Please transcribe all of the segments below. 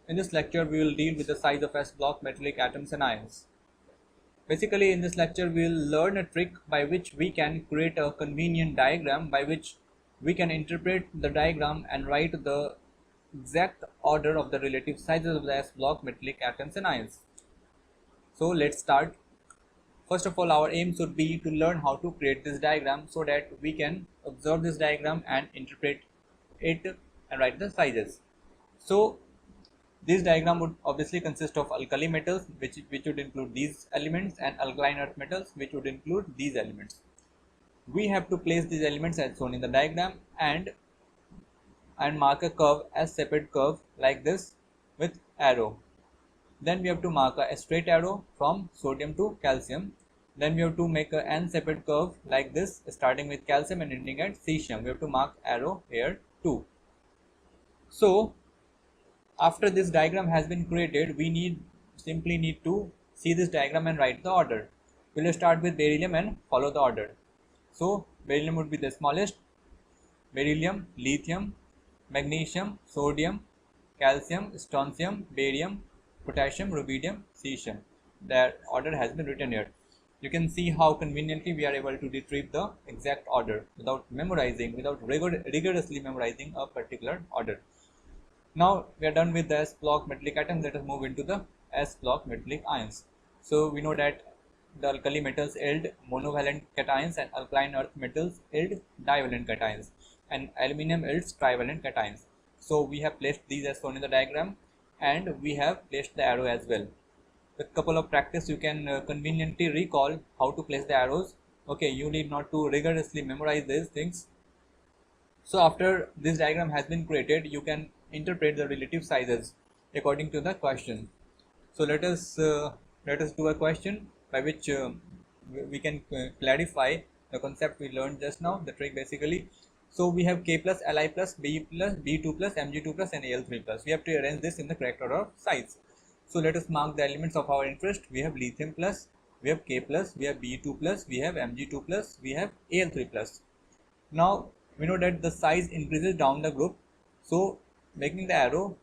In this lecture, we will deal with the size of s-block metallic atoms and ions. Basically, in this lecture, we will learn a trick by which we can create a convenient diagram by which we can interpret the diagram and write the exact order of the relative sizes of the s-block metallic atoms and ions. So let's start. First of all, our aim should be to learn how to create this diagram so that we can observe this diagram and interpret it and write the sizes. So this diagram would obviously consist of alkali metals, which would include these elements, and alkaline earth metals, which would include these elements. We have to place these elements as shown in the diagram and mark a curve as separate curve like this with arrow. Then we have to mark a straight arrow from sodium to calcium. Then we have to make a n separate curve like this, starting with calcium and ending at cesium. We have to mark arrow here too. So after this diagram has been created, we simply need to see this diagram and write the order. We will start with beryllium and follow the order. So beryllium would be the smallest. Beryllium, lithium, magnesium, sodium, calcium, strontium, barium, potassium, rubidium, cesium. Their order has been written here. You can see how conveniently we are able to retrieve the exact order without rigorously memorizing a particular order. Now we are done with the s-block metallic atoms. Let us move into the s-block metallic ions. So we know that the alkali metals yield monovalent cations and alkaline earth metals yield divalent cations, and aluminum yields trivalent cations. So we have placed these as shown in the diagram, and we have placed the arrow as well. With a couple of practice, you can conveniently recall how to place the arrows. Okay, you need not to rigorously memorize these things. So after this diagram has been created, you can interpret the relative sizes according to the question. So let us do a question by which we can clarify the concept we learned just now, the trick basically. So we have K plus, Li plus, B plus, B2 plus, Mg2 plus and Al3 plus. We have to arrange this in the correct order of size. So let us mark the elements of our interest. We have lithium plus, we have K plus, we have B2 plus, we have Mg2 plus, we have Al3 plus. Now we know that the size increases down the group. So making the arrow,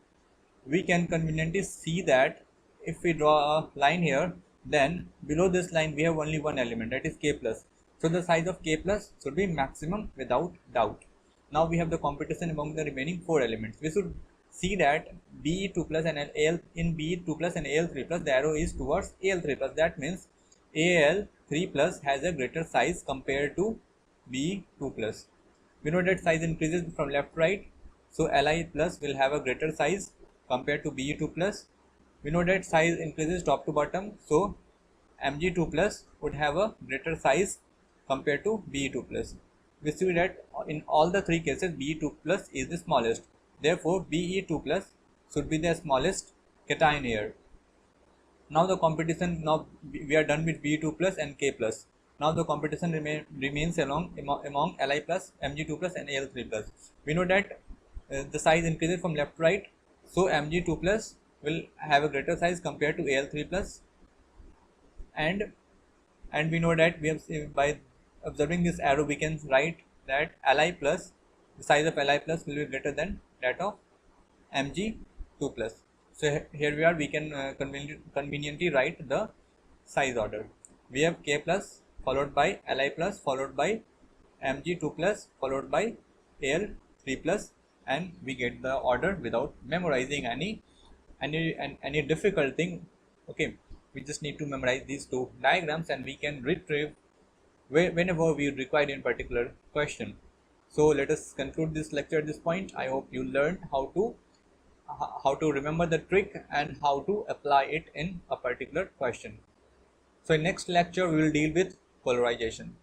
we can conveniently see that if we draw a line here, then below this line we have only one element, that is K plus. So the size of K plus should be maximum without doubt. Now we have the competition among the remaining four elements. We should see that B2 plus and in B2 plus and Al3 plus, the arrow is towards Al3 plus. That means Al3 plus has a greater size compared to B2 plus. We know that size increases from left to right. So Li plus will have a greater size compared to Be2 plus. We know that size increases top to bottom. So Mg2 plus would have a greater size compared to Be2 plus. We see that in all the three cases Be2 plus is the smallest. Therefore Be2 plus should be the smallest cation here. Now the competition, now we are done with Be2 plus and K plus. Now the competition remains among Li plus, Mg2 plus and Al3 plus. We know that the size increases from left to right. So Mg2 plus will have a greater size compared to Al3 plus, and we know that we have, by observing this arrow, we can write that Li plus, the size of Li plus will be greater than that of Mg2 plus. So here we are, we can conveniently write the size order. We have K plus followed by Li plus followed by Mg2 plus followed by Al3 plus, and we get the order without memorizing any difficult thing. Okay, we just need to memorize these two diagrams and we can retrieve whenever we require in particular question. So let us conclude this lecture at this point. I hope you learned how to remember the trick and how to apply it in a particular question. So in next lecture we will deal with polarization.